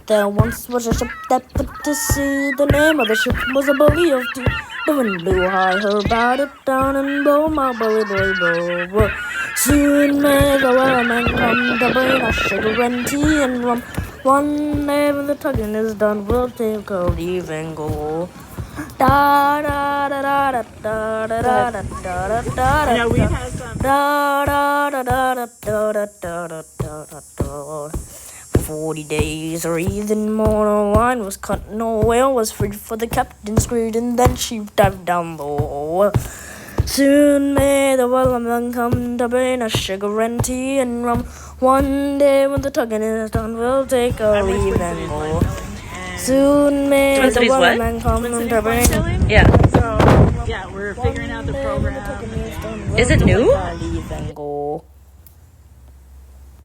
There once was a ship that put to sea. The name of the ship was a Bully of Tea. The wind blew high, her bow it down, and blow my bully boy blow. Soon may the wellerman come to bring us sugar and tea and rum. One day when the tugging is done, we'll take our leave and go. Da da da da da da da da da da da. Yeah, we've had some. Da da da da da da da da da da da. 40 days or even more, no wine was cut, no whale was freed, for the captain screamed, and then she dived down low. Soon may the wellerman come to bring us sugar and tea and rum. One day when the tugging is done, we'll take our leave and go. Soon may Twin the Cities what? wellerman come to bring us Yeah. So, yeah, we're figuring out the program. Is it new? leave and go.